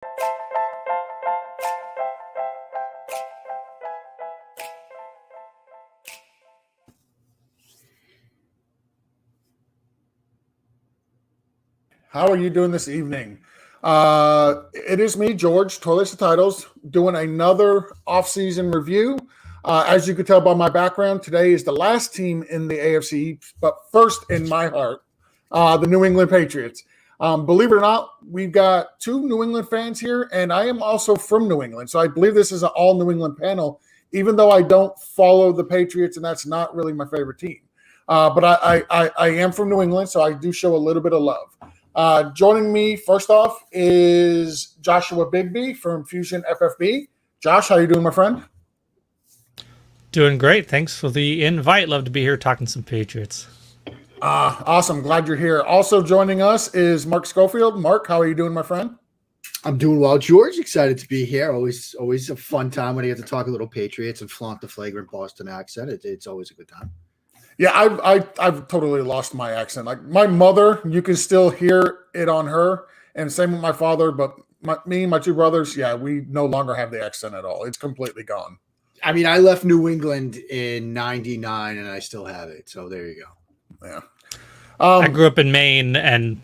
How are you doing this evening? It is me, George, Toilets and Titles, doing another off-season review. As you can tell by my background, today is the last team in the AFC, but first in my heart, the New England Patriots. Believe it or not, we've got two New England fans here, and I am also from New England. So I believe this is an all New England panel, even though I don't follow the Patriots, and that's not really my favorite team. But I am from New England, so I do show a little bit of love. Joining me, first off, is Joshua Bigbee from Fusion FFB. Josh, how you doing, my friend? Doing great. Thanks for the invite. Love to be here talking some Patriots. Awesome. Glad you're here. Also joining us is Mark Schofield. Mark, how are you doing, my friend? I'm doing well, George. Excited to be here. Always a fun time when I get to talk a little Patriots and flaunt the flagrant Boston accent. It's always a good time. Yeah, I've totally lost my accent. Like my mother, you can still hear it on her, and same with my father. But me and my two brothers, yeah, we no longer have the accent at all. It's completely gone. I mean, I left New England in '99, and I still have it. So there you go. Yeah. I grew up in Maine, and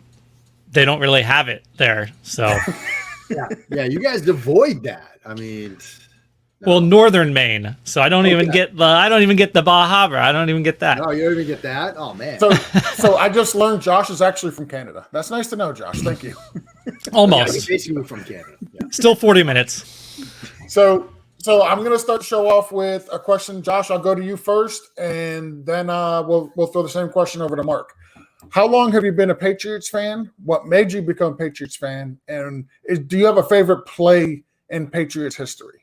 they don't really have it there. So yeah, you guys avoid that. I mean. No. Well, northern Maine, so I don't even get the Baja Harbor. I don't even get that. No, you don't even get that. Oh man! So I just learned Josh is actually from Canada. That's nice to know, Josh. Thank you. Almost. Yeah, basically from Canada. Yeah. Still 40 minutes. So I'm gonna start the show off with a question, Josh. I'll go to you first, and then we'll throw the same question over to Mark. How long have you been a Patriots fan? What made you become a Patriots fan? And do you have a favorite play in Patriots history?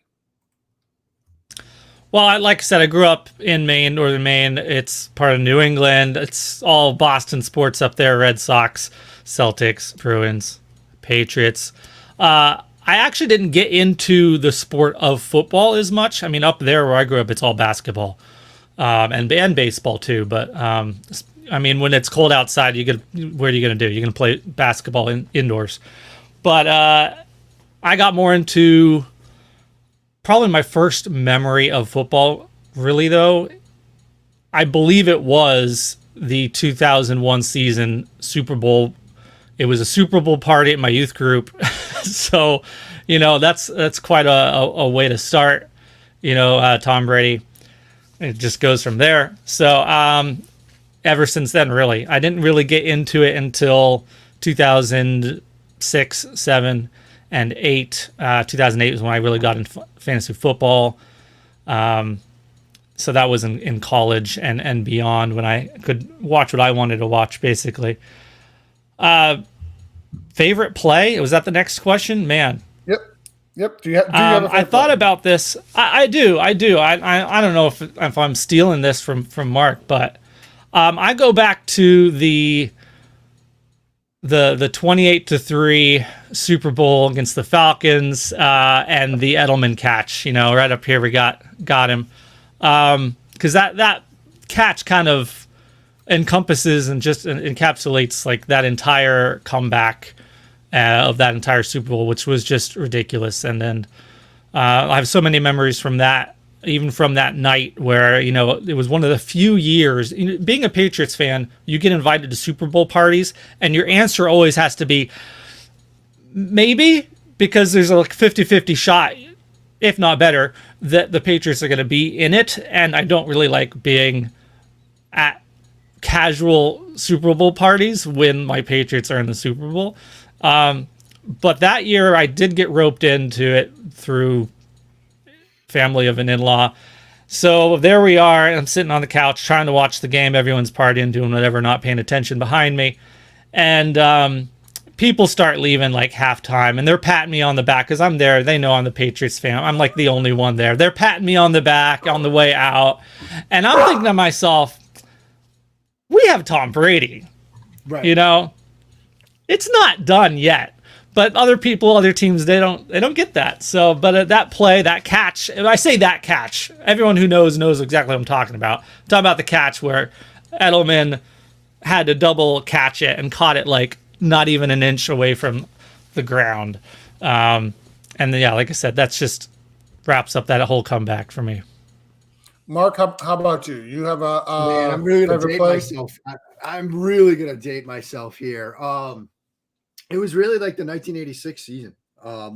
Well, like I said, I grew up in Maine, northern Maine. It's part of New England. It's all Boston sports up there: Red Sox, Celtics, Bruins, Patriots. I actually didn't get into the sport of football as much. I mean, up there where I grew up, it's all basketball and baseball too. But I mean, when it's cold outside, what are you gonna do? You're gonna play basketball indoors. But I got more into. Probably my first memory of football, really, though, I believe it was the 2001 season Super Bowl. It was a Super Bowl party at my youth group. So, that's quite a way to start, Tom Brady. It just goes from there. So ever since then, really, I didn't really get into it until 2006, 7, and 8. 2008 was when I really got into fantasy football. So that was in college and beyond when I could watch what I wanted to watch, basically. Favorite play? Was that the next question? Man. Yep. Do you have a I thought about this. I do. I don't know if I'm stealing this from Mark, but I go back to the 28-3 Super Bowl against the Falcons and the Edelman catch. Right up here we got him because that catch kind of encompasses and just encapsulates like that entire comeback of that entire Super Bowl, which was just ridiculous. And then I have so many memories from that, even from that night where, it was one of the few years, being a Patriots fan, you get invited to Super Bowl parties and your answer always has to be maybe, because there's a 50-50 shot, if not better, that the Patriots are going to be in it. And I don't really like being at casual Super Bowl parties when my Patriots are in the Super Bowl. But that year I did get roped into it through family of an in-law. So there we are. I'm sitting on the couch trying to watch the game. Everyone's partying, doing whatever, not paying attention behind me. And people start leaving like halftime, and they're patting me on the back because I'm there. They know I'm the Patriots fan. I'm like the only one there. They're patting me on the back on the way out. And I'm thinking to myself, we have Tom Brady. Right. It's not done yet. But other people, other teams, they don't get that. So, but that play, that catch, and I say that catch, everyone who knows exactly what I'm talking about. I'm talking about the catch where Edelman had to double catch it and caught it like not even an inch away from the ground. And then, yeah, like I said, that's just wraps up that whole comeback for me. Mark, how about you? You have a Man, I'm really gonna favorite date play? myself. I'm really gonna date myself here. It was really like the 1986 season,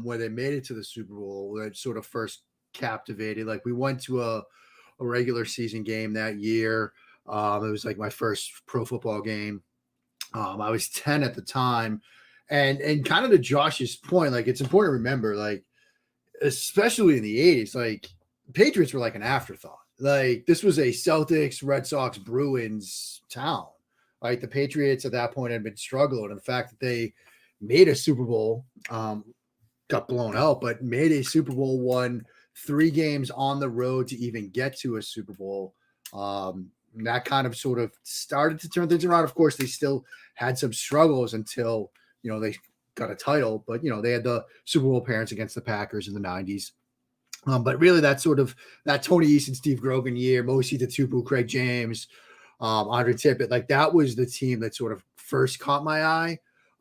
where they made it to the Super Bowl, where it sort of first captivated. Like we went to a regular season game that year. It was like my first pro football game. I was 10 at the time, and kind of to Josh's point, like it's important to remember, like especially in the 80s, like Patriots were like an afterthought. Like this was a Celtics, Red Sox, Bruins town. Like the Patriots at that point had been struggling. In fact, that they made a Super Bowl, got blown out, but made a Super Bowl, won 3 games on the road to even get to a Super Bowl. That kind of sort of started to turn things around. Of course, they still had some struggles until, they got a title, but, they had the Super Bowl appearance against the Packers in the 90s. But really that Tony Easton, Steve Grogan year, Mosi Tupu, Craig James, Andre Tippett, like that was the team that sort of first caught my eye.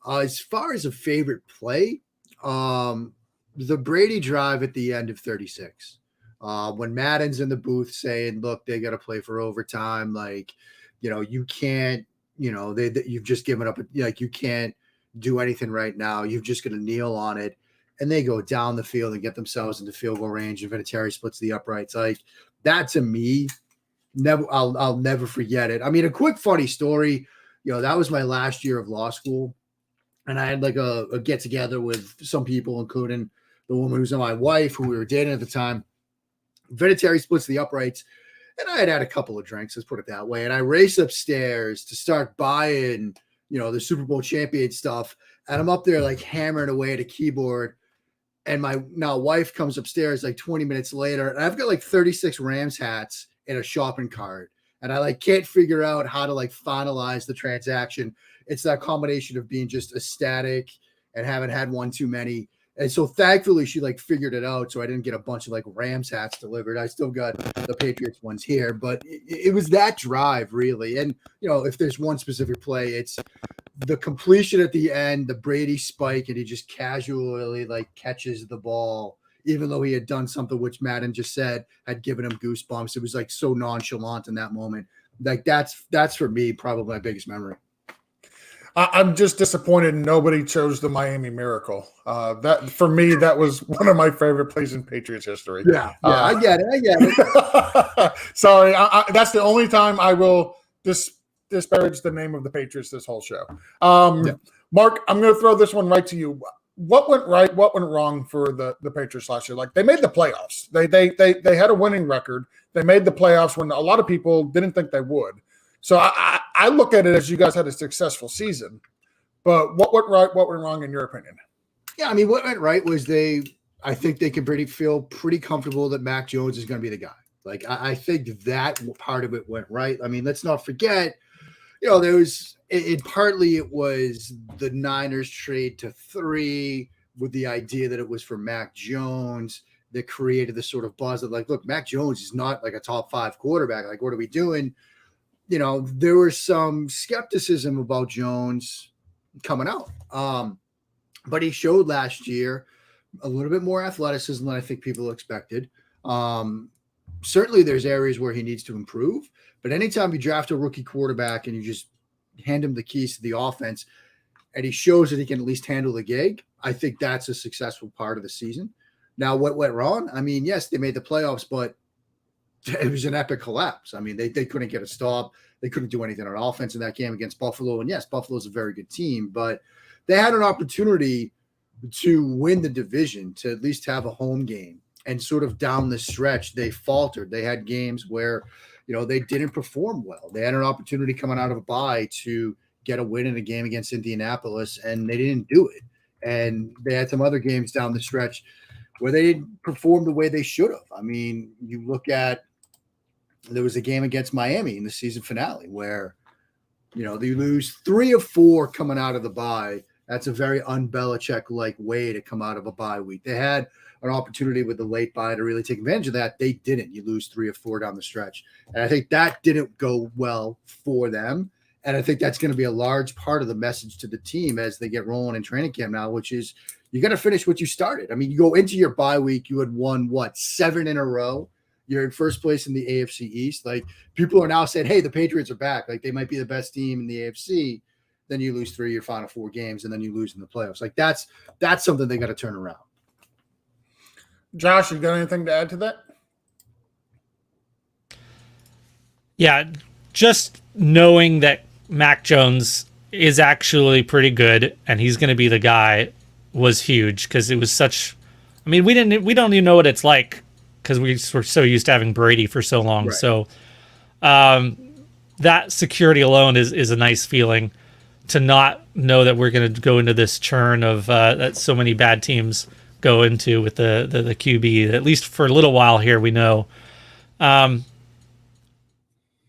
As far as a favorite play, the Brady drive at the end of 36. When Madden's in the booth saying, look, they got to play for overtime. Like, you can't, you've just given up. Like you can't do anything right now. You've just got to kneel on it. And they go down the field and get themselves into field goal range. And Vinatieri splits the uprights. Like that to me, I'll never forget it. I mean, a quick funny story, that was my last year of law school. And I had like a get together with some people, including the woman who's my wife, who we were dating at the time. Vinatieri splits the uprights, and I had a couple of drinks, let's put it that way. And I race upstairs to start buying, the Super Bowl champion stuff. And I'm up there like hammering away at a keyboard. And my now wife comes upstairs like 20 minutes later, and I've got like 36 Rams hats in a shopping cart. And I like can't figure out how to like finalize the transaction. It's that combination of being just ecstatic and haven't had one too many. And so thankfully she like figured it out. So I didn't get a bunch of like Rams hats delivered. I still got the Patriots ones here, but it was that drive really. And, if there's one specific play, it's the completion at the end, the Brady spike, and he just casually like catches the ball, even though he had done something which Madden just said had given him goosebumps. It was like so nonchalant in that moment. Like that's for me probably my biggest memory. I'm just disappointed nobody chose the Miami Miracle. That for me, that was one of my favorite plays in Patriots history. Yeah, I get it. Sorry, that's the only time I will disparage the name of the Patriots this whole show. Mark, I'm going to throw this one right to you. What went right? What went wrong for the Patriots last year? Like they made the playoffs. They had a winning record. They made the playoffs when a lot of people didn't think they would. So I look at it as you guys had a successful season, but what went right? What went wrong in your opinion? Yeah, I mean, what went right was I think they can feel pretty comfortable that Mac Jones is going to be the guy. Like I think that part of it went right. I mean, let's not forget, there was partly it was the Niners trade to 3 with the idea that it was for Mac Jones that created the sort of buzz of like, look, Mac Jones is not like a top 5 quarterback. Like, what are we doing? There was some skepticism about Jones coming out. But he showed last year a little bit more athleticism than I think people expected. Certainly there's areas where he needs to improve, but anytime you draft a rookie quarterback and you just hand him the keys to the offense and he shows that he can at least handle the gig, I think that's a successful part of the season. Now, what went wrong? I mean, yes, they made the playoffs, but it was an epic collapse. I mean, they couldn't get a stop. They couldn't do anything on offense in that game against Buffalo. And yes, Buffalo's a very good team, but they had an opportunity to win the division, to at least have a home game. And sort of down the stretch, they faltered. They had games where, they didn't perform well. They had an opportunity coming out of a bye to get a win in a game against Indianapolis, and they didn't do it. And they had some other games down the stretch where they didn't perform the way they should have. I mean, you look at, there was a game against Miami in the season finale where, they lose 3 of 4 coming out of the bye. That's a very un-Belichick-like way to come out of a bye week. They had an opportunity with the late bye to really take advantage of that. They didn't. You lose 3 of 4 down the stretch. And I think that didn't go well for them. And I think that's going to be a large part of the message to the team as they get rolling in training camp now, which is you got to finish what you started. I mean, you go into your bye week, you had won 7 in a row. You're in first place in the AFC East. Like, people are now saying, hey, the Patriots are back. Like, they might be the best team in the AFC. Then you lose 3 of your final 4 games, and then you lose in the playoffs. Like, that's something they got to turn around. Josh, you got anything to add to that? Yeah, just knowing that Mac Jones is actually pretty good and he's going to be the guy was huge, because it was such. I mean, we don't even know what it's like because we were so used to having Brady for so long. Right. So that security alone is a nice feeling, to not know that we're going to go into this churn of that so many bad teams go into with the QB. At least for a little while here, we know.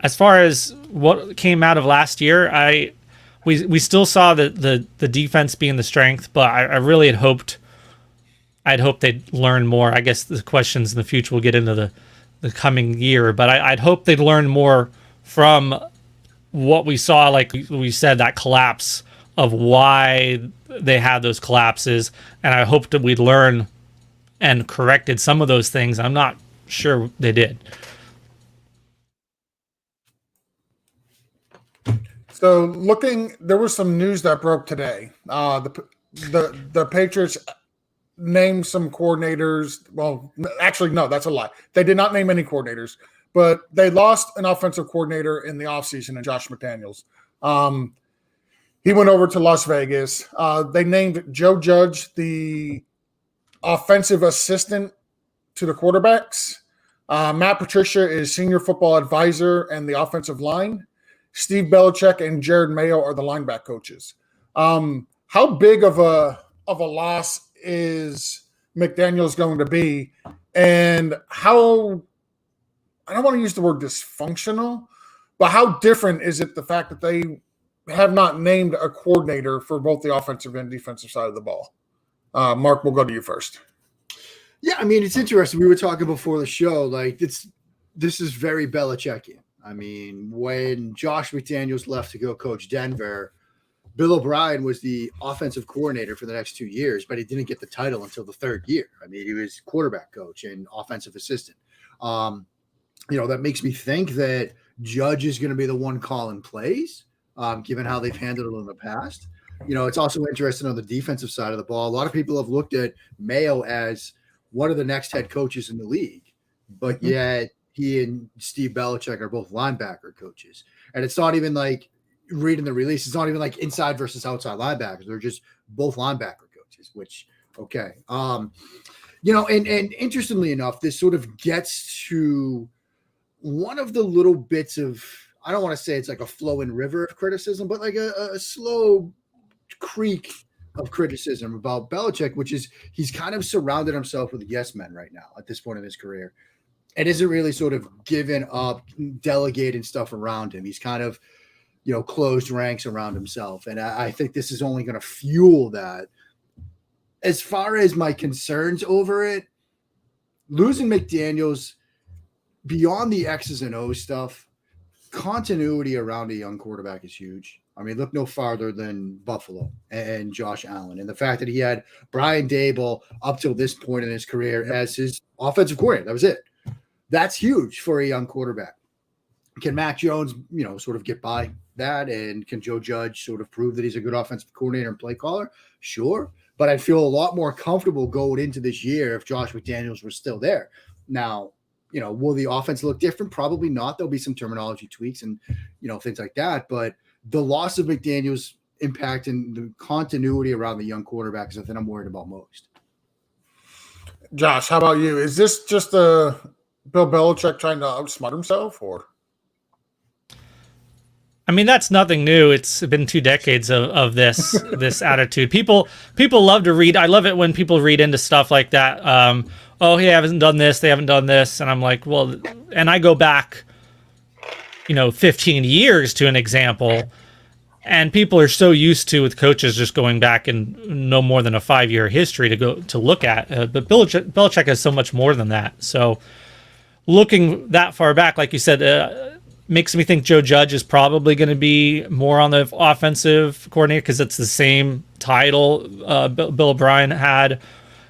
As far as what came out of last year, we still saw the defense being the strength, but I really I'd hoped they'd learn more. I guess the questions in the future will get into the coming year, but I'd hope they'd learn more from what we saw, like we said, that collapse of why they had those collapses, and I hoped that we'd learn and corrected some of those things. I'm not sure they did. So there was some news that broke today. The Patriots named some coordinators. Well, actually, no, that's a lie. They did not name any coordinators, but they lost an offensive coordinator in the offseason in Josh McDaniels. He went over to Las Vegas. They named Joe Judge the offensive assistant to the quarterbacks. Matt Patricia is senior football advisor and the offensive line. Steve Belichick and Jared Mayo are the linebacker coaches. How big of a loss is McDaniels going to be? And how, I don't want to use the word dysfunctional, but how different is it the fact that they have not named a coordinator for both the offensive and defensive side of the ball? Mark, we'll go to you first. Yeah, I mean, it's interesting. We were talking before the show, like this is very Belichickian. I mean, when Josh McDaniels left to go coach Denver, Bill O'Brien was the offensive coordinator for the next 2 years, but he didn't get the title until the 3rd year. I mean, he was quarterback coach and offensive assistant. That makes me think that Judge is going to be the one calling plays, given how they've handled it in the past. It's also interesting on the defensive side of the ball. A lot of people have looked at Mayo as one of the next head coaches in the league, but yet he and Steve Belichick are both linebacker coaches. And it's not even like, reading the release, it's not even like inside versus outside linebackers. They're just both linebacker coaches, which, okay. And interestingly enough, this sort of gets to one of the little bits of, I don't want to say it's like a flowing river of criticism, but like a slow creek of criticism about Belichick, which is he's kind of surrounded himself with yes men right now at this point in his career. And isn't really sort of given up, delegating stuff around him. He's kind of, closed ranks around himself. And I think this is only going to fuel that. As far as my concerns over it, losing McDaniels, beyond the X's and O's stuff, continuity around a young quarterback is huge. I mean, look no farther than Buffalo and Josh Allen. And the fact that he had Brian Daboll up till this point in his career as his offensive coordinator, that was it. That's huge for a young quarterback. Can Mac Jones, sort of get by that? And can Joe Judge sort of prove that he's a good offensive coordinator and play caller? Sure. But I'd feel a lot more comfortable going into this year if Josh McDaniels was still there. Now, will the offense look different? Probably not. There'll be some terminology tweaks and, things like that. But the loss of McDaniels impacting the continuity around the young quarterback is something I'm worried about most. Josh, how about you? Is this just Bill Belichick trying to outsmart himself, or? I mean, that's nothing new. It's been 2 decades of this attitude. People love to read. I love it when people read into stuff like that. They haven't done this. They haven't done this. And I'm like, well, and I go back, 15 years to an example. And people are so used to, with coaches, just going back in no more than a 5-year history to look at. But Belichick has so much more than that. So looking that far back, like you said, makes me think Joe Judge is probably going to be more on the offensive coordinator, because it's the same title Bill O'Brien had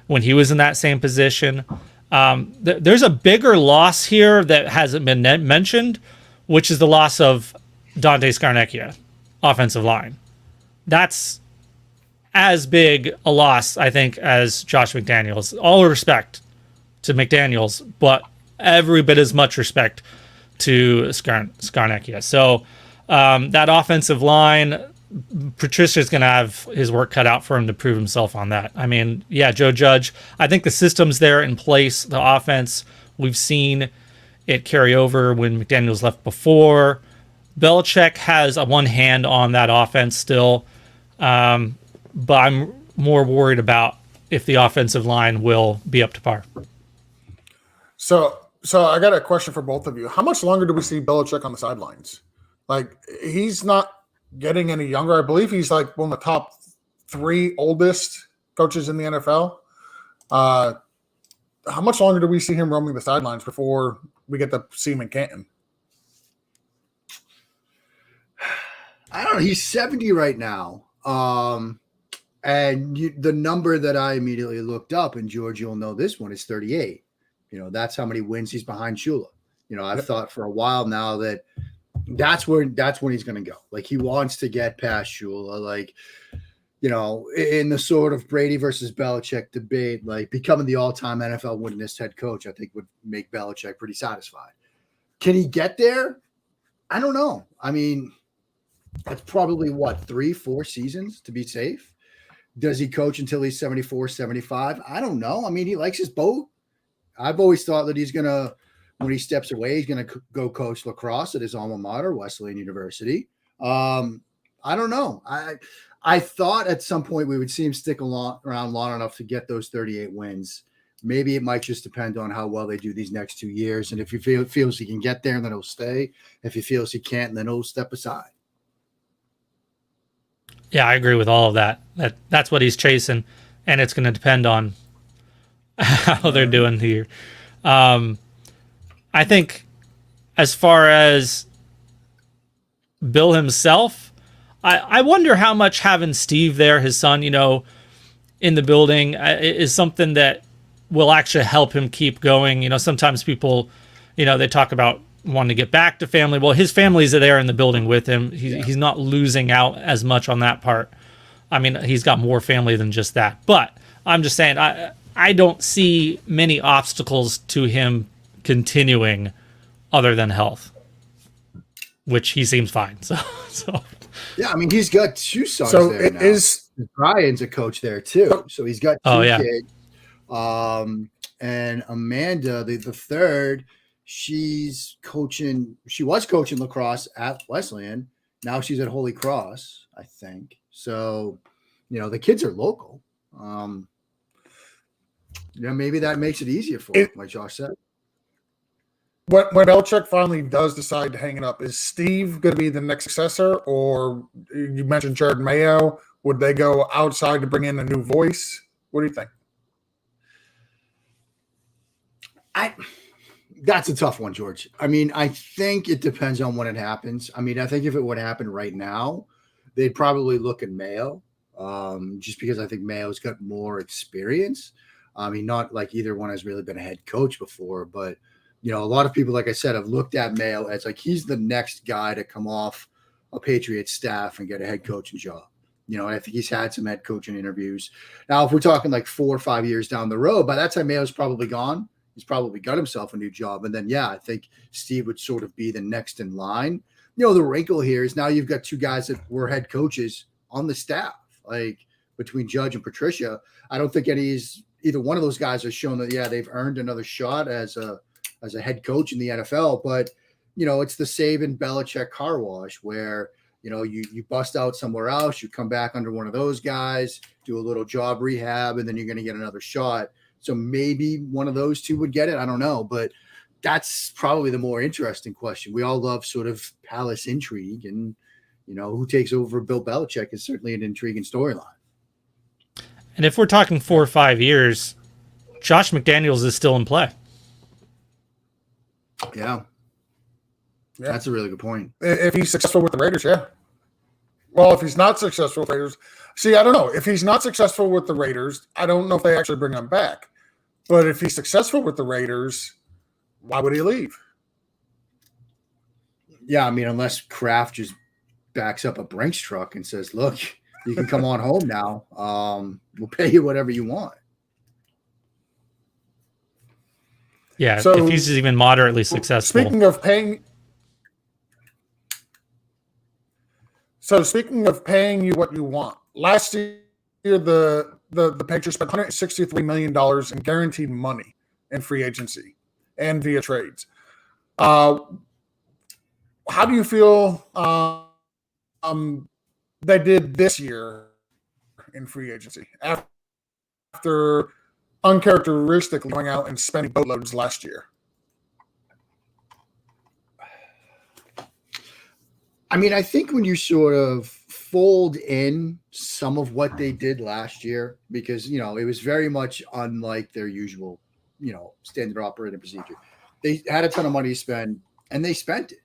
when he was in that same position. There's a bigger loss here that hasn't been mentioned, which is the loss of Dante Scarnecchia, offensive line. That's as big a loss, I think, as Josh McDaniels. All respect to McDaniels, but every bit as much respect to Scarnecchia. So that offensive line, Patricia's going to have his work cut out for him to prove himself on that. I mean, yeah, Joe Judge, I think the system's there in place. The offense, we've seen it carry over when McDaniels left before. Belichick has one hand on that offense still, but I'm more worried about if the offensive line will be up to par. So I got a question for both of you. How much longer do we see Belichick on the sidelines? Like, he's not getting any younger. I believe he's like one of the top 3 oldest coaches in the NFL. How much longer do we see him roaming the sidelines before we get to see him in Canton? I don't know. He's 70 right now. And the number that I immediately looked up, and George, you'll know this one, is 38. That's how many wins he's behind Shula. I've thought for a while now that that's when he's going to go. Like, he wants to get past Shula. Like, in the sort of Brady versus Belichick debate, like, becoming the all-time NFL winningest head coach, I think would make Belichick pretty satisfied. Can he get there? I don't know. I mean, that's probably 3-4 seasons to be safe. Does he coach until he's 74, 75? I don't know. I mean, he likes his boat. I've always thought that he's going to, when he steps away, he's going to go coach lacrosse at his alma mater, Wesleyan University. I don't know. I thought at some point we would see him stick around long enough to get those 38 wins. Maybe it might just depend on how well they do these next 2 years. And if he feels he can get there, then he'll stay. If he feels he can't, then he'll step aside. Yeah, I agree with all of that. That's what he's chasing, and it's going to depend on how they're doing here. I think as far as Bill himself, I wonder how much having Steve there, his son, in the building, is something that will actually help him keep going. Sometimes people, they talk about wanting to get back to family. Well, his family's there in the building with him. He's not losing out as much on that part. I mean, he's got more family than just that. But I'm just saying, I don't see many obstacles to him continuing other than health, which he seems fine. So. Yeah, I mean, he's got 2 sons there now. Brian's a coach there too. So he's got 2 kids. And Amanda, the third, she was coaching lacrosse at Wesleyan. Now she's at Holy Cross, I think. So, the kids are local. Maybe that makes it easier for him, like Josh said. When Belichick finally does decide to hang it up, is Steve going to be the next successor? Or you mentioned Jared Mayo. Would they go outside to bring in a new voice? What do you think? That's a tough one, George. I mean, I think it depends on when it happens. I mean, I think if it would happen right now, they'd probably look at Mayo, just because I think Mayo's got more experience. I mean, not like either one has really been a head coach before, but, a lot of people, like I said, have looked at Mayo as like he's the next guy to come off a Patriots staff and get a head coaching job. I think he's had some head coaching interviews. Now, if we're talking like 4 or 5 years down the road, by that time Mayo's probably gone. He's probably got himself a new job. And then, I think Steve would sort of be the next in line. The wrinkle here is now you've got 2 guys that were head coaches on the staff, like between Judge and Patricia. I don't think either one of those guys has shown that, they've earned another shot as a head coach in the NFL. But, it's the Saban Belichick car wash where, you bust out somewhere else, you come back under one of those guys, do a little job rehab, and then you're going to get another shot. So maybe one of those 2 would get it. I don't know, but that's probably the more interesting question. We all love sort of palace intrigue, and, who takes over Bill Belichick is certainly an intriguing storyline. And if we're talking 4 or 5 years, Josh McDaniels is still in play. Yeah. That's a really good point. If he's successful with the Raiders, yeah. Well, if he's not successful with Raiders, see, I don't know. If he's not successful with the Raiders, I don't know if they actually bring him back. But if he's successful with the Raiders, why would he leave? Yeah, I mean, unless Kraft just backs up a Brinks truck and says, "Look, you can come on home now. We'll pay you whatever you want." Yeah, So, if he's even moderately successful. Speaking of paying you what you want, last year the Patriots spent $163 million in guaranteed money in free agency and via trades. How do you feel they did this year in free agency after uncharacteristically going out and spending boatloads last year? I mean, I think when you sort of fold in some of what they did last year, because, it was very much unlike their usual, standard operating procedure. They had a ton of money to spend and they spent it.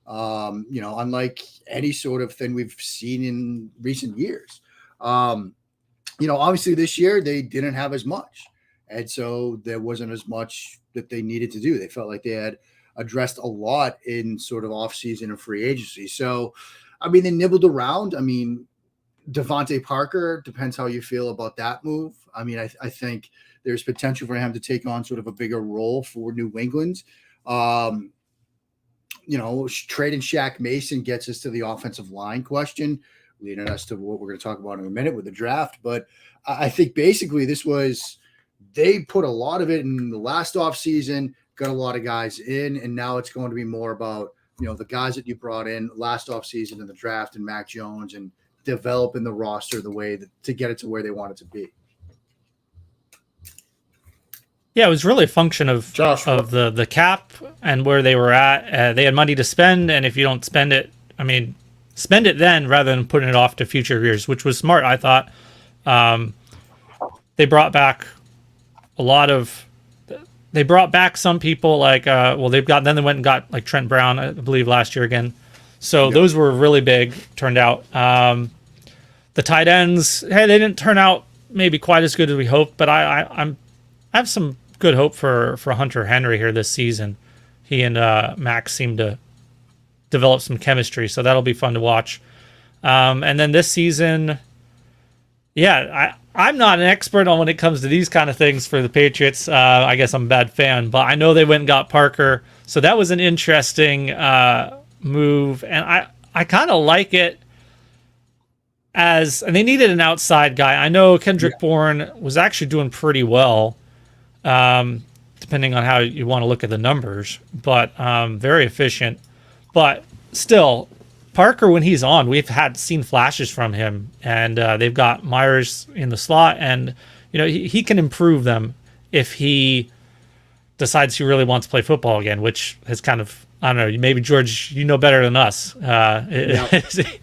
Unlike any sort of thing we've seen in recent years. Obviously this year they didn't have as much. And so there wasn't as much that they needed to do. They felt like they had addressed a lot in sort of offseason and free agency. So, I mean, they nibbled around. I mean, Devontae Parker, depends how you feel about that move. I mean, I think there's potential for him to take on sort of a bigger role for New England. Trading Shaq Mason gets us to the offensive line question, leading us to what we're going to talk about in a minute with the draft. But I think basically they put a lot of it in the last offseason, got a lot of guys in, and now it's going to be more about, the guys that you brought in last offseason in the draft and Mac Jones and developing the roster the way to get it to where they want it to be. Yeah, it was really a function of Joshua. of the cap and where they were at. They had money to spend, and if you don't spend it, spend it then rather than putting it off to future years, which was smart, I thought. They brought back some people then they went and got like Trent Brown, I believe, last year again. So those were really big, turned out. The tight ends, they didn't turn out maybe quite as good as we hoped, but I have some good hope for Hunter Henry here this season. He and Max seem to develop some chemistry, so that'll be fun to watch. And then this season, I'm not an expert on when it comes to these kind of things for the Patriots. I guess I'm a bad fan, but I know they went and got Parker, so that was an interesting move, and I kind of like it. And they needed an outside guy. I know Kendrick Bourne was actually doing pretty well, depending on how you want to look at the numbers, but very efficient. But still, Parker, when he's on, we've seen flashes from him, and they've got Myers in the slot, and he can improve them if he decides he really wants to play football again, which has kind of, I don't know, maybe George, you know better than us. The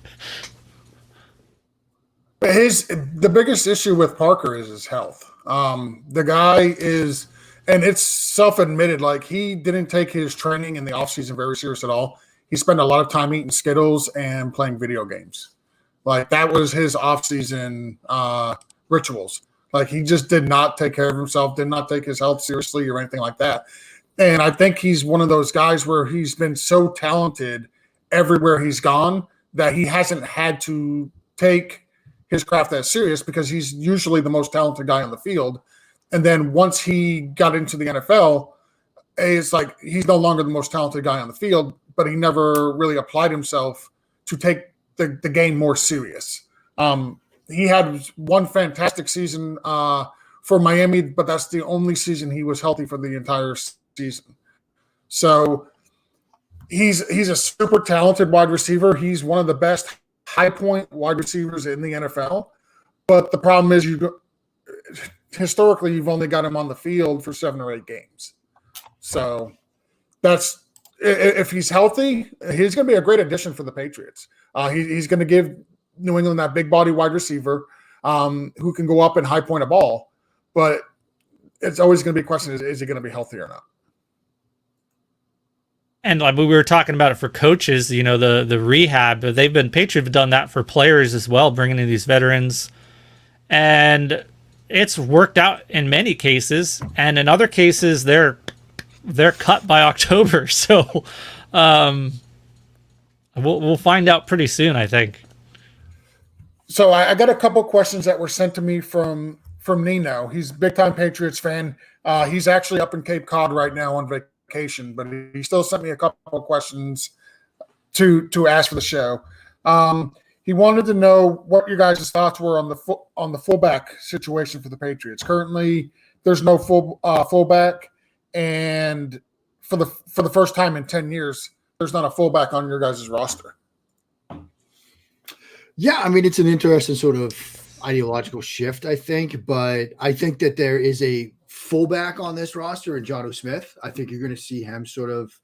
biggest issue with Parker is his health. The guy is, and it's self-admitted, like he didn't take his training in the offseason very serious at all. He spent a lot of time eating Skittles and playing video games. Like that was his off-season rituals. Like he just did not take care of himself, did not take his health seriously or anything like that. And I think he's one of those guys where he's been so talented everywhere he's gone that he hasn't had to take his craft that serious because he's usually the most talented guy on the field. And then once he got into the NFL, it's like he's no longer the most talented guy on the field, but he never really applied himself to take the game more serious. He had one fantastic season for Miami, but that's the only season he was healthy for the entire season. So he's a super talented wide receiver. He's one of the best high point wide receivers in the NFL. But the problem is historically you've only got him on the field for 7 or 8 games. So that's if he's healthy, he's going to be a great addition for the Patriots. He's going to give New England that big body wide receiver who can go up and high point a ball. But it's always going to be a question: is he going to be healthy or not? And like we were talking about it for coaches, the rehab, but Patriots have done that for players as well, bringing in these veterans. And it's worked out in many cases. And in other cases, they're cut by October. So we'll find out pretty soon, I think. So I got a couple questions that were sent to me from Nino. He's a big-time Patriots fan. He's actually up in Cape Cod right now on vacation, but he still sent me a couple of questions to ask for the show. He wanted to know what your guys' thoughts were on the fullback situation for the Patriots. Currently, there's no fullback, and for the first time in 10 years, there's not a fullback on your guys' roster. Yeah, I mean, it's an interesting sort of ideological shift, I think, but I think that there is a fullback on this roster in Joshua Smith. I think you're going to see him sort of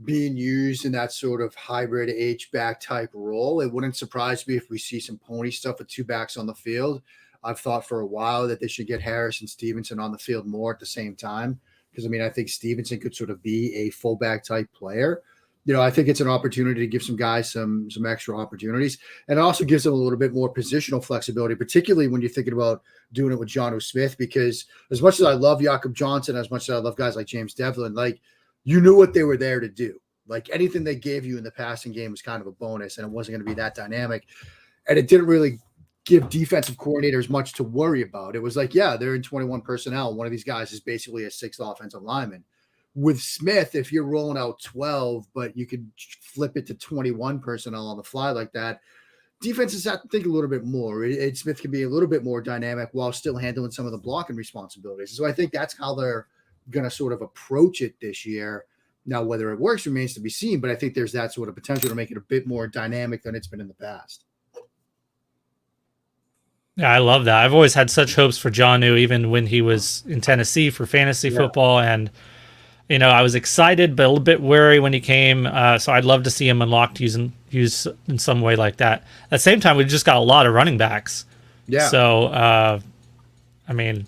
being used in that sort of hybrid H-back type role. It wouldn't surprise me if we see some pony stuff with two backs on the field. I've thought for a while that they should get Harris and Stevenson on the field more at the same time because, I mean, I think Stevenson could sort of be a fullback type player. I think it's an opportunity to give some guys some extra opportunities. And it also gives them a little bit more positional flexibility, particularly when you're thinking about doing it with Joshua Smith, because as much as I love Jakob Johnson, as much as I love guys like James Devlin, like you knew what they were there to do. Like anything they gave you in the passing game was kind of a bonus and it wasn't going to be that dynamic. And it didn't really give defensive coordinators much to worry about. It was like, yeah, they're in 21 personnel. One of these guys is basically a sixth offensive lineman. With Smith, if you're rolling out 12, but you could flip it to 21 personnel on the fly like that, defenses have to think a little bit more. Smith can be a little bit more dynamic while still handling some of the blocking responsibilities. So I think that's how they're going to sort of approach it this year. Now, whether it works remains to be seen, but I think there's that sort of potential to make it a bit more dynamic than it's been in the past. Yeah, I love that. I've always had such hopes for Jonnu, even when he was in Tennessee for fantasy football. And I was excited, but a little bit wary when he came. So I'd love to see him unlocked, used in some way like that. At the same time, we've just got a lot of running backs. Yeah. So, I mean,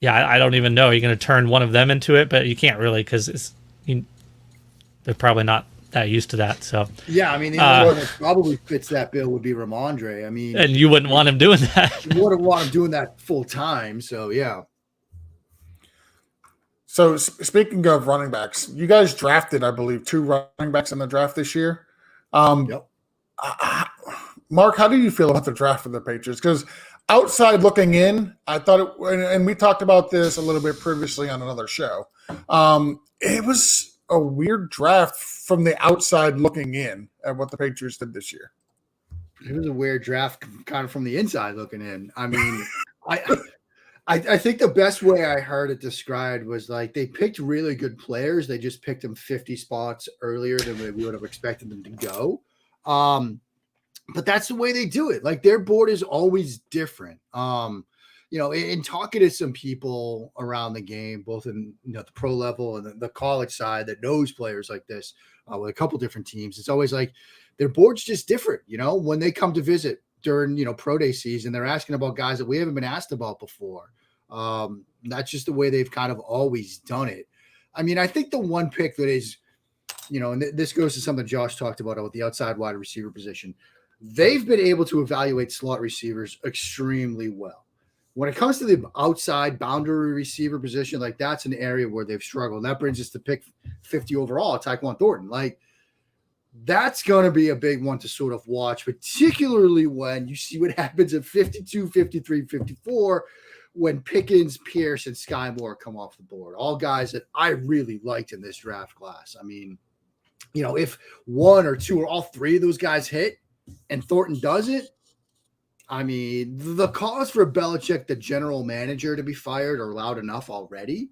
yeah, I don't even know. You're going to turn one of them into it, but you can't really because they're probably not that used to that. So yeah, I mean, the only one that probably fits that bill would be Ramondre. I mean, and you wouldn't want him doing that. You wouldn't want him doing that full time. So yeah. So speaking of running backs, you guys drafted, I believe, 2 running backs in the draft this year. Yep. Mark, how do you feel about the draft for the Patriots? Because outside looking in, I thought and we talked about this a little bit previously on another show. It was a weird draft from the outside looking in at what the Patriots did this year. It was a weird draft kind of from the inside looking in. I mean, I think the best way I heard it described was like they picked really good players. They just picked them 50 spots earlier than we would have expected them to go. But that's the way they do it. Like their board is always different. In talking to some people around the game, both in the pro level and the college side that knows players like this with a couple different teams, it's always like their board's just different. When they come to visit during pro day season, they're asking about guys that we haven't been asked about before. That's just the way they've kind of always done it. I mean, I think the one pick that is, and this goes to something Josh talked about with the outside wide receiver position. They've been able to evaluate slot receivers extremely well. When it comes to the outside boundary receiver position, like that's an area where they've struggled. And that brings us to pick 50 overall, Tyquan Thornton. Like that's going to be a big one to sort of watch, particularly when you see what happens at 52, 53, 54, when Pickens, Pierce, and Sky Moore come off the board. All guys that I really liked in this draft class. I mean, if one or two or all three of those guys hit and Thornton does it, I mean, the cause for Belichick, the general manager, to be fired are loud enough already.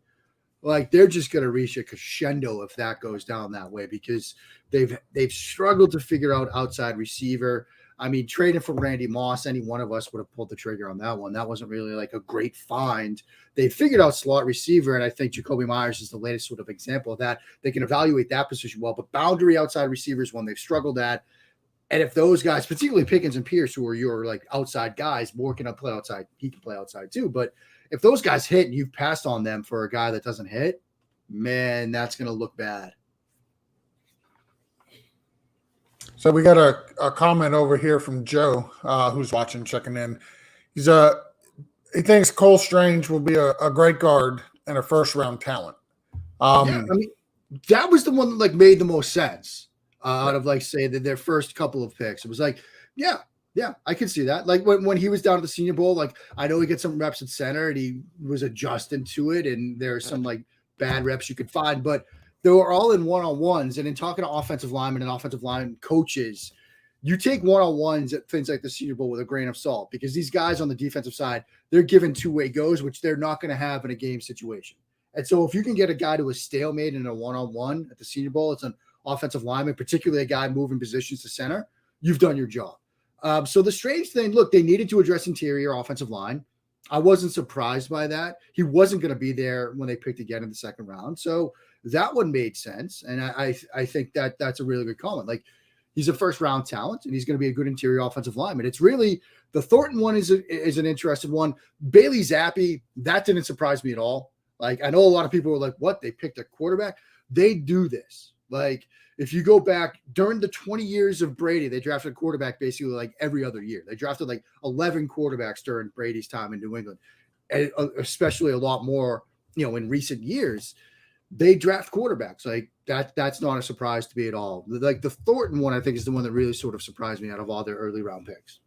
Like they're just going to reach a crescendo if that goes down that way because they've struggled to figure out outside receiver. I mean, trading for Randy Moss, any one of us would have pulled the trigger on that one. That wasn't really like a great find. They figured out slot receiver, and I think Jacoby Myers is the latest sort of example of that. They can evaluate that position well, but boundary outside receivers, one they've struggled at. And if those guys, particularly Pickens and Pierce, who are your like outside guys, Moore can play outside. He can play outside too. But if those guys hit and you've passed on them for a guy that doesn't hit, man, that's going to look bad. So we got a comment over here from Joe, who's watching, checking in. He thinks Cole Strange will be a great guard and a first round talent. Yeah, I mean, that was the one that like made the most sense out of like say that their first couple of picks. It was like, yeah, I can see that. Like when he was down at the Senior Bowl, like I know he gets some reps at center and he was adjusting to it, and there are some like bad reps you could find, but they were all in one-on-ones. And in talking to offensive linemen and offensive line coaches, you take one-on-ones at things like the Senior Bowl with a grain of salt, because these guys on the defensive side, they're given two-way goes, which they're not going to have in a game situation. And so if you can get a guy to a stalemate in a one-on-one at the Senior Bowl, it's an offensive lineman, particularly a guy moving positions to center, you've done your job. So the Strange thing, look, they needed to address interior offensive line. I wasn't surprised by that. He wasn't going to be there when they picked again in the second round. So that one made sense. And I think that that's a really good comment. Like, he's a first round talent and he's going to be a good interior offensive lineman. It's really the Thornton one is an interesting one. Bailey Zappi, that didn't surprise me at all. Like, I know a lot of people were like, what? They picked a quarterback? They do this. Like, if you go back during the 20 years of Brady, they drafted a quarterback basically like every other year. They drafted like 11 quarterbacks during Brady's time in New England, and especially a lot more, in recent years. They draft quarterbacks like that. That's not a surprise to me at all. Like the Thornton one, I think, is the one that really sort of surprised me out of all their early round picks.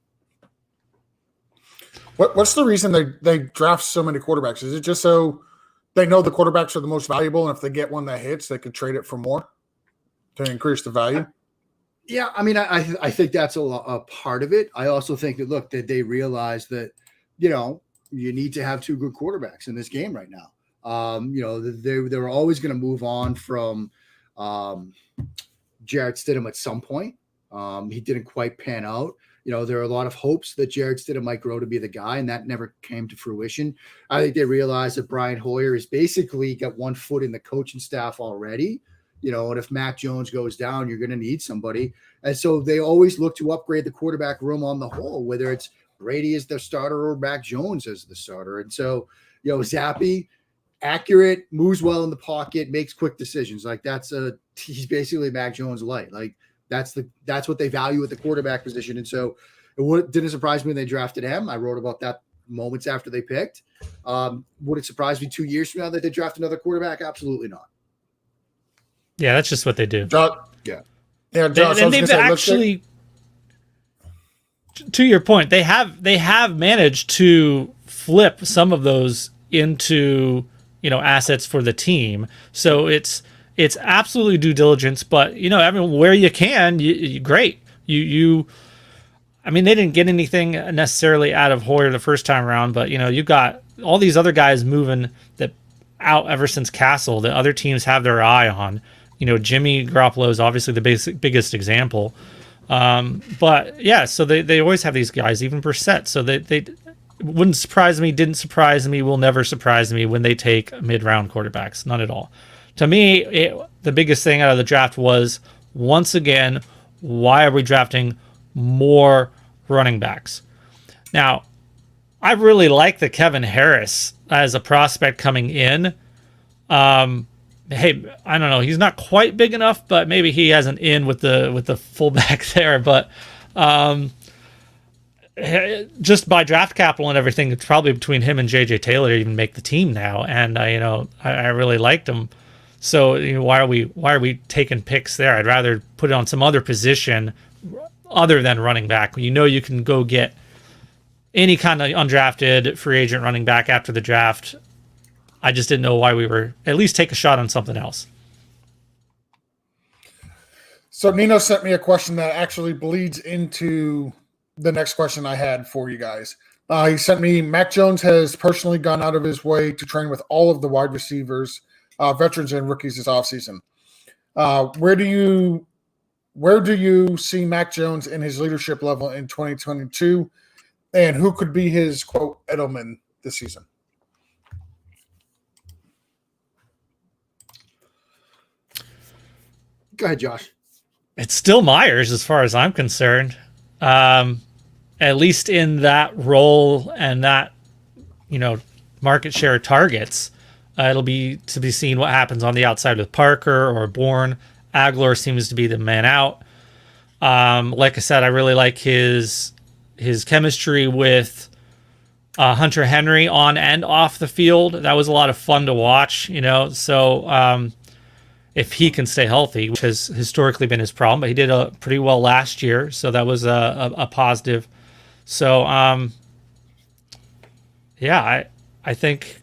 What's the reason they draft so many quarterbacks? Is it just so they know the quarterbacks are the most valuable, and if they get one that hits, they could trade it for more to increase the value? Yeah, I mean, I think that's a part of it. I also think that, that they realize that, you need to have two good quarterbacks in this game right now. They were always going to move on from Jarrett Stidham at some point. He didn't quite pan out. There are a lot of hopes that Jarrett Stidham might grow to be the guy, and that never came to fruition. I think they realized that Brian Hoyer has basically got one foot in the coaching staff already. And if Mac Jones goes down, you're going to need somebody. And so they always look to upgrade the quarterback room on the whole, whether it's Brady as the starter or Mac Jones as the starter. And so, Zappi, accurate, moves well in the pocket, makes quick decisions. Like he's basically Mac Jones light. Like that's what they value at the quarterback position. And so it didn't surprise me when they drafted him. I wrote about that moments after they picked. Would it surprise me 2 years from now that they draft another quarterback? Absolutely not. Yeah, that's just what they do. Yeah. Josh, and they've actually, to your point, they have managed to flip some of those into assets for the team. So it's absolutely due diligence, but everyone where you can, great. I mean, they didn't get anything necessarily out of Hoyer the first time around, but you've got all these other guys moving that out ever since Castle that other teams have their eye on. Jimmy Garoppolo is obviously the biggest example. But yeah, so they always have these guys, even Brissett. So they wouldn't surprise me, didn't surprise me, will never surprise me when they take mid-round quarterbacks. None at all. To me, the biggest thing out of the draft was, once again, why are we drafting more running backs? Now, I really like the Kevin Harris as a prospect coming in. Hey, I don't know. He's not quite big enough, but maybe he has an in with the fullback there. But just by draft capital and everything, it's probably between him and JJ Taylor to even make the team now. And I really liked him. So why are we taking picks there? I'd rather put it on some other position other than running back. You can go get any kind of undrafted free agent running back after the draft. I just didn't know why we were at least take a shot on something else. So Nino sent me a question that actually bleeds into the next question I had for you guys. He sent me, Mac Jones has personally gone out of his way to train with all of the wide receivers, veterans and rookies this offseason. Where do you see Mac Jones in his leadership level in 2022? And who could be his, quote, Edelman this season? Go ahead, Josh. It's still Myers as far as I'm concerned. At least in that role and that, market share targets. It'll be to be seen what happens on the outside with Parker or Bourne. Aguilar seems to be the man out. Like I said, I really like his chemistry with Hunter Henry on and off the field. That was a lot of fun to watch, So if he can stay healthy, which has historically been his problem, but he did pretty well last year, so that was a positive. So I think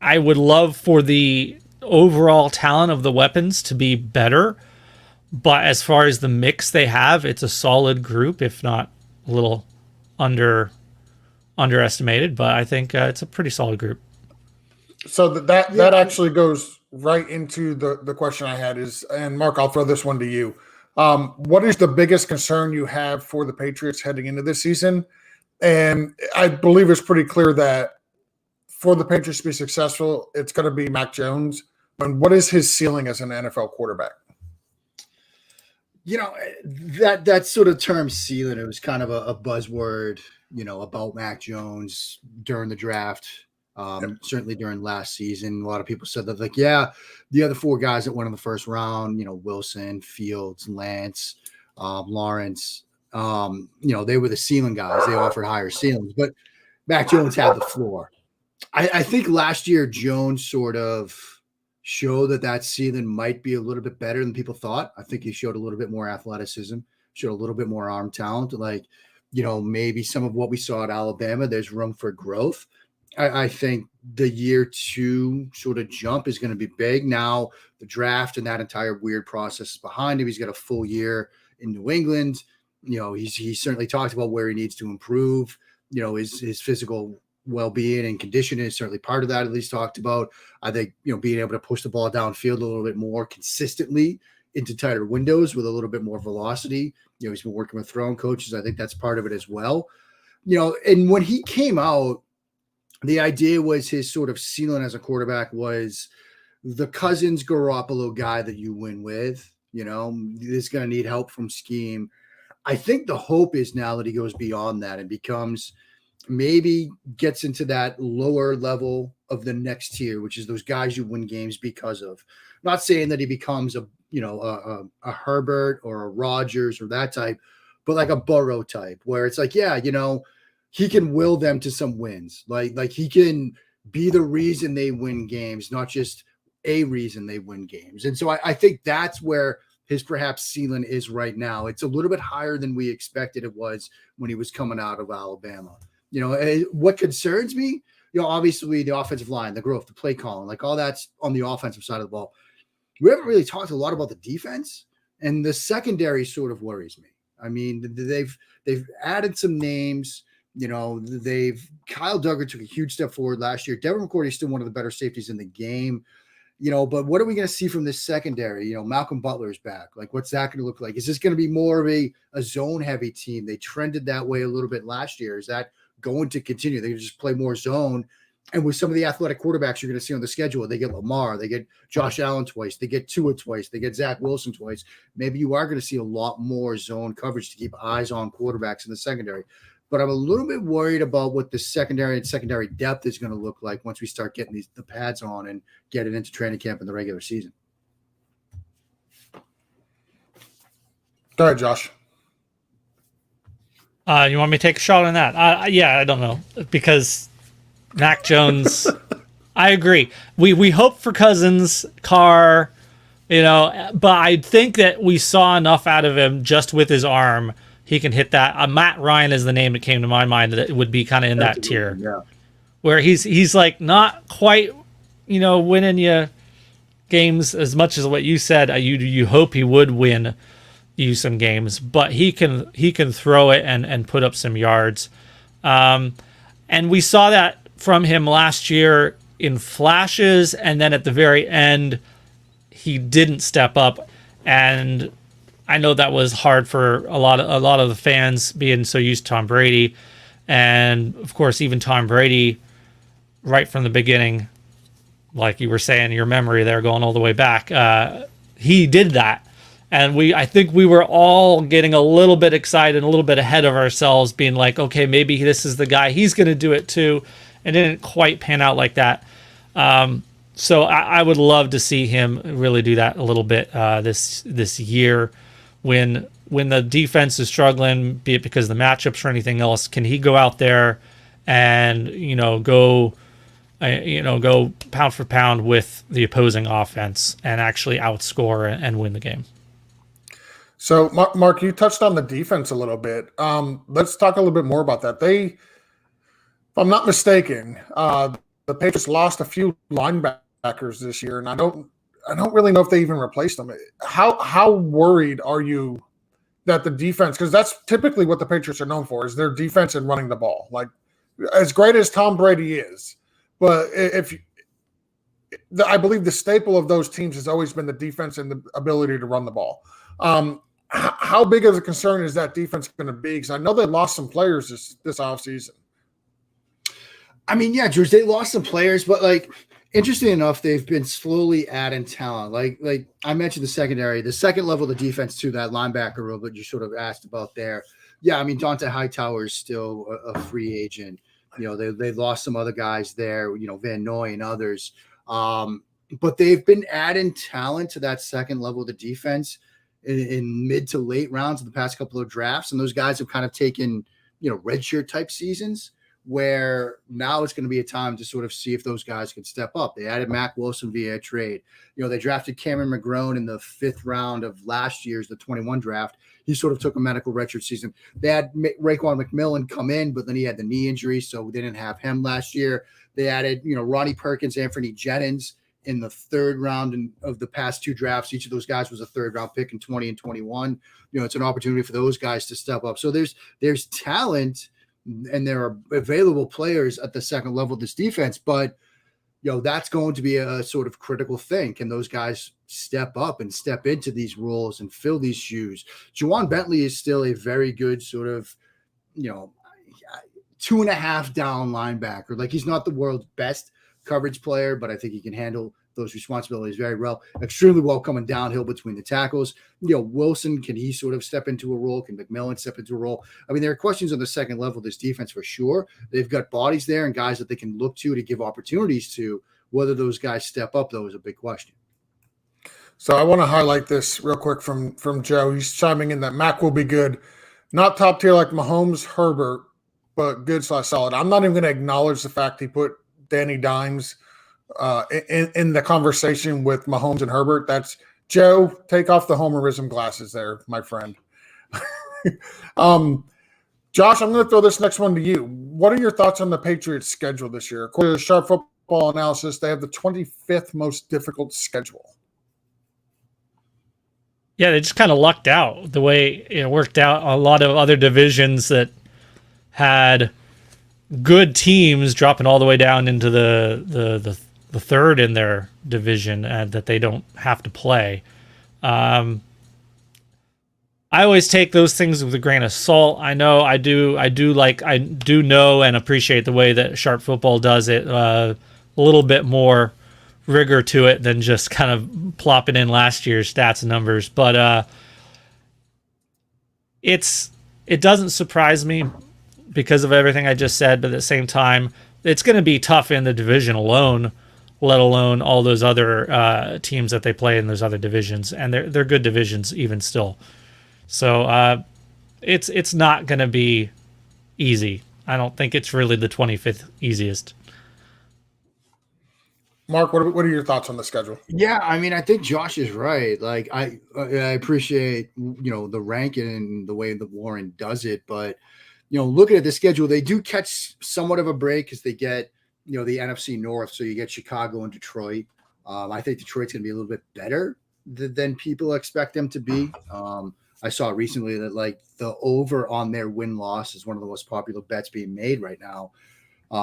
I would love for the overall talent of the weapons to be better, but as far as the mix they have, it's a solid group, if not a little underestimated. But I think it's a pretty solid group. So that actually goes right into the question I had is, and Mark, I'll throw this one to you. What is the biggest concern you have for the Patriots heading into this season? And I believe it's pretty clear that for the Patriots to be successful, it's going to be Mac Jones. And what is his ceiling as an NFL quarterback? That sort of term ceiling, it was kind of a buzzword, about Mac Jones during the draft. Certainly during last season, a lot of people said that, the other four guys that went in the first round, Wilson, Fields, Lance, Lawrence, they were the ceiling guys. They offered higher ceilings, but Mac Jones had the floor. I think last year Jones sort of showed that ceiling might be a little bit better than people thought. I think he showed a little bit more athleticism, showed a little bit more arm talent. Maybe some of what we saw at Alabama, there's room for growth. I think the year two sort of jump is going to be big. Now the draft and that entire weird process is behind him. He's got a full year in New England. He's certainly talked about where he needs to improve. His physical well-being and conditioning is certainly part of that. At least talked about. I think being able to push the ball downfield a little bit more consistently into tighter windows with a little bit more velocity. He's been working with throwing coaches. I think that's part of it as well. And when he came out, the idea was his sort of ceiling as a quarterback was the Cousins Garoppolo guy that you win with. Is going to need help from scheme. I think the hope is now that he goes beyond that and becomes maybe gets into that lower level of the next tier, which is those guys you win games because of. Not saying that he becomes a Herbert or a Rodgers or that type, but like a Burrow type, where it's he can will them to some wins. Like he can be the reason they win games, not just a reason they win games. And so I think that's where his perhaps ceiling is right now. It's a little bit higher than we expected it was when he was coming out of Alabama. What concerns me, obviously the offensive line, the growth, the play calling, all that's on the offensive side of the ball. We haven't really talked a lot about the defense, and the secondary sort of worries me. I mean, they've added some names. Kyle Duggar took a huge step forward last year. Devin McCourty is still one of the better safeties in the game. But what are we going to see from this secondary? Malcolm Butler's back. What's that going to look like? Is this going to be more of a zone heavy team? They trended that way a little bit last year. Is that going to continue? They can just play more zone. And with some of the athletic quarterbacks you're going to see on the schedule, they get Lamar, they get Josh Allen twice, they get Tua twice, they get Zach Wilson twice. Maybe you are going to see a lot more zone coverage to keep eyes on quarterbacks in the secondary. But I'm a little bit worried about what the secondary and secondary depth is going to look like once we start getting the pads on and getting into training camp in the regular season. Go ahead, Josh. You want me to take a shot on that? I don't know, because Mac Jones, I agree. We hope for Cousins, Carr, but I think that we saw enough out of him just with his arm. He can hit that. Matt Ryan is the name that came to my mind that would be kind of in that tier. Yeah. Where he's not quite, winning you games as much as what you said. You hope he would win you some games, but he can throw it and put up some yards. And we saw that from him last year in flashes, and then at the very end, he didn't step up. And I know that was hard for a lot of the fans being so used to Tom Brady, and of course even Tom Brady, right from the beginning, like you were saying, your memory there going all the way back, he did that, and I think we were all getting a little bit excited, a little bit ahead of ourselves, being like, okay, maybe this is the guy, he's going to do it too, and it didn't quite pan out like that. So I would love to see him really do that a little bit this year, when when the defense is struggling, be it because of the matchups or anything else, can he go out there and go pound for pound with the opposing offense and actually outscore and win the game? So, Mark, you touched on the defense a little bit. Let's talk a little bit more about that. If I'm not mistaken, the Patriots lost a few linebackers this year, and I don't really know if they even replaced them. How worried are you that the defense, because that's typically what the Patriots are known for, is their defense and running the ball. Like, as great as Tom Brady is, but I believe the staple of those teams has always been the defense and the ability to run the ball. How big of a concern is that defense going to be? Because I know they lost some players this offseason. I mean, yeah, George, they lost some players, but like, interesting enough, they've been slowly adding talent. Like I mentioned the secondary, the second level of the defense to that linebacker role that you sort of asked about there. Yeah, I mean, Dante Hightower is still a free agent. They lost some other guys there, Van Noy and others. But they've been adding talent to that second level of the defense in mid to late rounds of the past couple of drafts. And those guys have kind of taken, redshirt type seasons, where now it's going to be a time to sort of see if those guys can step up. They added Mac Wilson via trade. They drafted Cameron McGrone in the 5th round of last year's, the 21 draft. He sort of took a medical redshirt season. They had Raekwon McMillan come in, but then he had the knee injury, so they didn't have him last year. They added, Ronnie Perkins, Anthony Jennings in the 3rd round of the past 2 drafts. Each of those guys was a 3rd round pick in 20 and 21. It's an opportunity for those guys to step up. So there's talent, and there are available players at the second level of this defense, but that's going to be a sort of critical thing. Can those guys step up and step into these roles and fill these shoes? Juwan Bentley is still a very good sort of, 2.5 down linebacker. Like, he's not the world's best coverage player, but I think he can handle those responsibilities very well. Extremely well coming downhill between the tackles. Wilson, can he sort of step into a role? Can McMillan step into a role? I mean, there are questions on the second level of this defense for sure. They've got bodies there and guys that they can look to give opportunities to. Whether those guys step up, though, is a big question. So I want to highlight this real quick from Joe. He's chiming in that Mac will be good. Not top tier like Mahomes, Herbert, but good / solid. I'm not even going to acknowledge the fact he put Danny Dimes in the conversation with Mahomes and Herbert. That's Joe. Take off the homerism glasses there, my friend. Josh, I'm going to throw this next one to you. What are your thoughts on the Patriots' schedule this year? According to Sharp Football Analysis, they have the 25th most difficult schedule. Yeah, they just kind of lucked out the way it worked out. A lot of other divisions that had good teams dropping all the way down into the 3rd in their division that they don't have to play. I always take those things with a grain of salt. I know I do know and appreciate the way that Sharp Football does it. A little bit more rigor to it than just kind of plopping in last year's stats and numbers. But it doesn't surprise me because of everything I just said. But at the same time, it's going to be tough in the division alone, let alone all those other teams that they play in those other divisions, and they're good divisions even still. So it's not going to be easy. I don't think it's really the 25th easiest. Mark, what are your thoughts on the schedule? Yeah, I mean, I think Josh is right. Like, I appreciate the ranking and the way that Warren does it, but looking at the schedule, they do catch somewhat of a break because they get the NFC North. So you get Chicago and Detroit. I think Detroit's going to be a little bit better than people expect them to be. I saw recently that like the over on their win-loss is one of the most popular bets being made right now,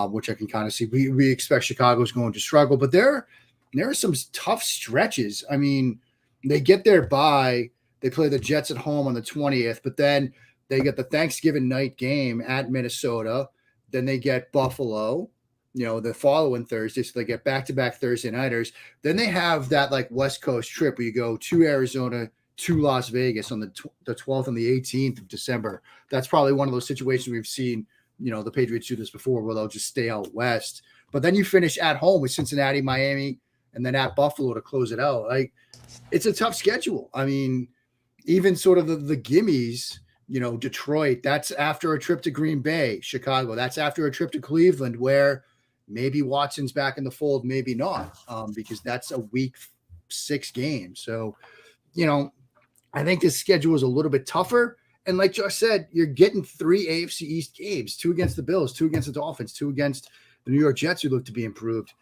which I can kind of see. We expect Chicago's going to struggle, but there are some tough stretches. I mean, they get their bye. They play the Jets at home on the 20th, but then they get the Thanksgiving night game at Minnesota. Then they get Buffalo, the following Thursday. So they get back-to-back Thursday nighters. Then they have that like West Coast trip where you go to Arizona, to Las Vegas on the 12th and the 18th of December. That's probably one of those situations we've seen, the Patriots do this before where they'll just stay out west. But then you finish at home with Cincinnati, Miami, and then at Buffalo to close it out. Like, it's a tough schedule. I mean, even sort of the gimmies, Detroit, that's after a trip to Green Bay, Chicago, that's after a trip to Cleveland, where maybe Watson's back in the fold, maybe not, because that's a week 6 game. So, I think this schedule is a little bit tougher. And like Josh said, you're getting 3 AFC East games, 2 against the Bills, 2 against the Dolphins, 2 against the New York Jets, who look to be improved.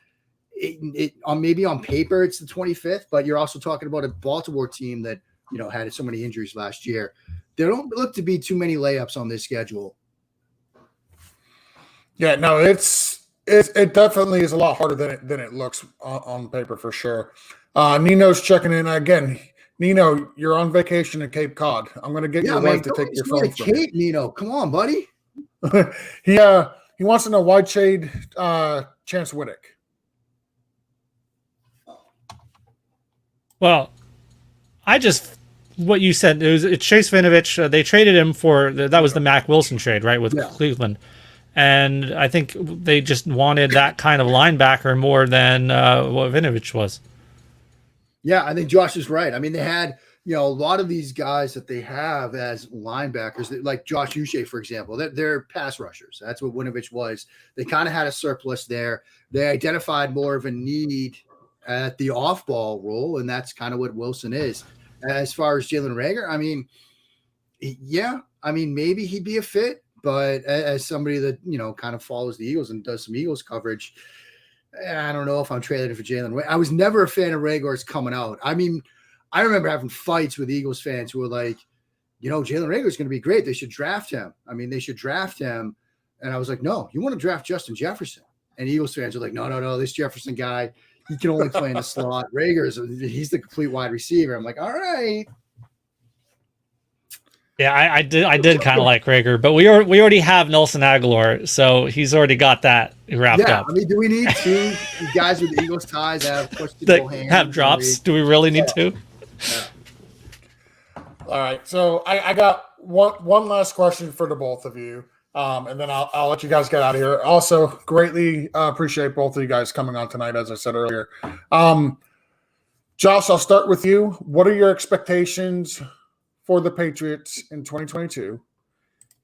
Maybe on paper it's the 25th, but you're also talking about a Baltimore team that had so many injuries last year. There don't look to be too many layups on this schedule. Yeah, no, it definitely is a lot harder than it looks on paper for sure. Nino's checking in again. Nino, you're on vacation in Cape Cod. I'm going to get your wife to take your phone from Cape, you. Nino, come on, buddy. He wants to know why trade Chance Whittick. Well, what you said, it's Chase Vinovich. They traded him that was the Mac Wilson trade, right, with Cleveland. And I think they just wanted that kind of linebacker more than what Vinovich was. Yeah, I think Josh is right. I mean, they had, a lot of these guys that they have as linebackers, like Josh Uche, for example, they're pass rushers. That's what Winovich was. They kind of had a surplus there. They identified more of a need at the off-ball role, and that's kind of what Wilson is. As far as Jalen Reagor, maybe he'd be a fit, but as somebody that, kind of follows the Eagles and does some Eagles coverage, I don't know if I'm trading for Jalen Reagor. I was never a fan of Reagor's coming out. I mean, I remember having fights with Eagles fans who were like, Jalen Reagor's going to be great. They should draft him. They should draft him. And I was like, no, you want to draft Justin Jefferson. And Eagles fans are like, no, this Jefferson guy, he can only play in the slot. He's the complete wide receiver. I'm like, all right. Yeah, I did kind of like Reagor, but we already have Nelson Aguilar, so he's already got that wrapped up. Do we need 2 guys with Eagles ties that have drops? Do we really need 2? Yeah. All right, so I got one last question for the both of you, and then I'll let you guys get out of here. Also, greatly appreciate both of you guys coming on tonight, as I said earlier. Josh, I'll start with you. What are your expectations for the Patriots in 2022?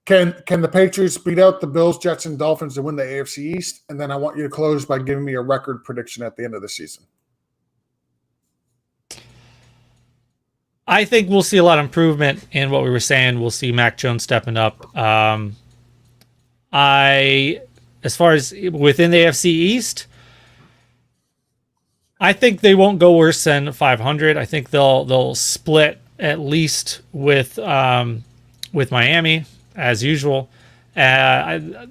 Can the Patriots beat out the Bills, Jets, and Dolphins to win the AFC East? And then I want you to close by giving me a record prediction at the end of the season. I think we'll see a lot of improvement in what we were saying. We'll see Mac Jones stepping up. As far as within the AFC East, I think they won't go worse than 500. I think they'll split at least with Miami as usual. I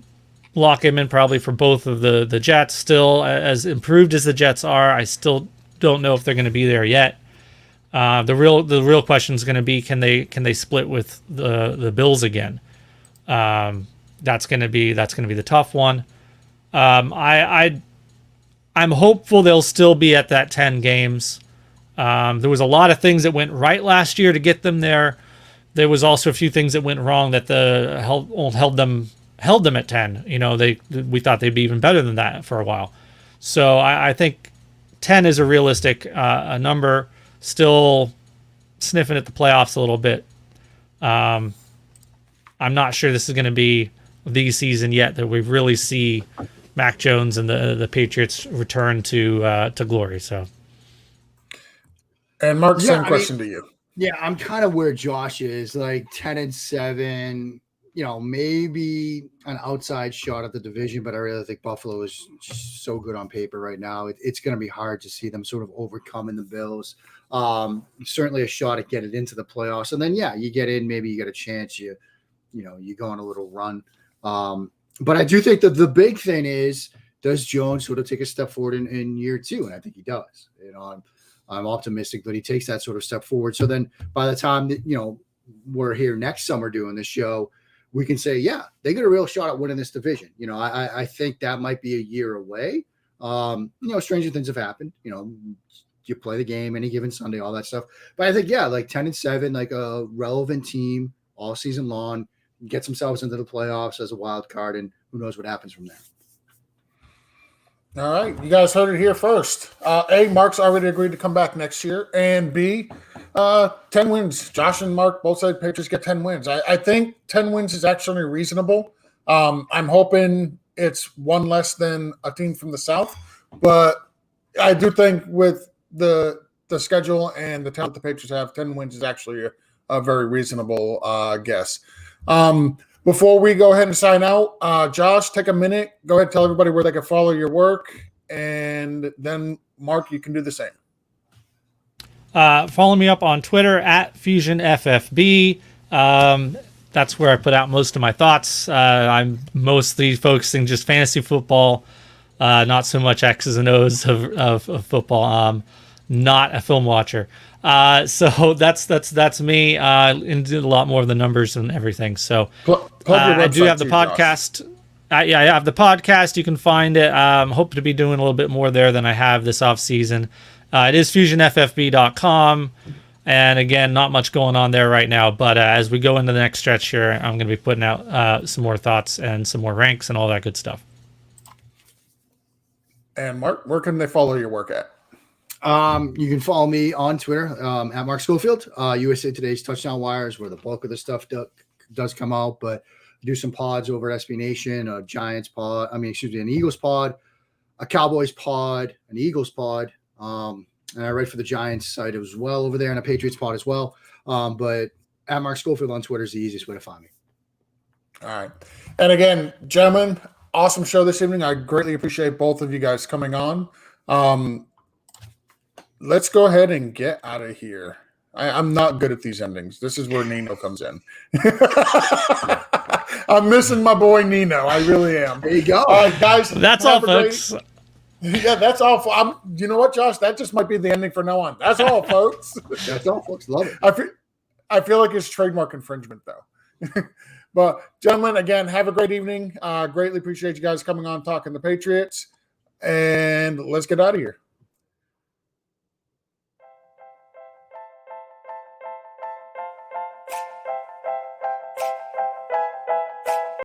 lock him in probably for both of the Jets. Still, as improved as the Jets are, I still don't know if they're going to be there yet. The real question is going to be, can they split with the Bills again? That's going to be the tough one. I'm hopeful they'll still be at that 10 games. There was a lot of things that went right last year to get them there. There was also a few things that went wrong that held them at 10. We thought they'd be even better than that for a while. So I think 10 is a realistic number. Still sniffing at the playoffs a little bit. I'm not sure this is going to be the season yet that we really see Mac Jones and the Patriots return to glory. So. And Mark, same question to you. Yeah, I'm kind of where Josh is, like 10-7. Maybe an outside shot at the division, but I really think Buffalo is so good on paper right now. It's going to be hard to see them sort of overcoming the Bills. Certainly a shot at getting into the playoffs, and then you get in, maybe you get a chance. You go on a little run. But I do think that the big thing is, does Jones sort of take a step forward in year 2? And I think he does. I'm optimistic that he takes that sort of step forward. So then by the time that, we're here next summer doing this show, we can say, they get a real shot at winning this division. I think that might be a year away. Stranger things have happened. You play the game any given Sunday, all that stuff. But I think, like 10-7, like a relevant team all season long, gets themselves into the playoffs as a wild card, and who knows what happens from there. All right, you guys heard it here first. A, Mark's already agreed to come back next year, and B, 10 wins. Josh and Mark both said Patriots get 10 wins. I think 10 wins is actually reasonable. I'm hoping it's one less than a team from the South, but I do think with the schedule and the talent the Patriots have, 10 wins is actually a very reasonable guess. Before we go ahead and sign out, Josh, take a minute. Go ahead and tell everybody where they can follow your work, and then Mark, you can do the same. Follow me up on Twitter at FusionFFB. That's where I put out most of my thoughts. I'm mostly focusing just fantasy football, not so much X's and O's of football. Not a film watcher. So that's me. And did a lot more of the numbers and everything. So I do have the podcast. I have the podcast. You can find it. Hope to be doing a little bit more there than I have this off season. It is fusionffb.com. And again, not much going on there right now. But as we go into the next stretch here, I'm going to be putting out some more thoughts and some more ranks and all that good stuff. And Mark, where can they follow your work at? You can follow me on Twitter at Mark Schofield. USA Today's Touchdown Wires, where the bulk of the stuff does come out. But I do some pods over at SB Nation, a Giants pod. An Eagles pod, a Cowboys pod, an Eagles pod. And I write for the Giants site as well over there, and a Patriots pod as well. But at Mark Schofield on Twitter is the easiest way to find me. All right. And again, gentlemen, awesome show this evening. I greatly appreciate both of you guys coming on. Let's go ahead and get out of here. I'm not good at these endings. This is where Nino comes in. I'm missing my boy Nino. I really am. There you go. All right, guys. That's all, folks. Yeah, that's all. You know what, Josh? That just might be the ending for now on. That's all, folks. That's all, folks. Love it. I feel like it's trademark infringement, though. But, gentlemen, again, have a great evening. Greatly appreciate you guys coming on talking the Patriots. And let's get out of here.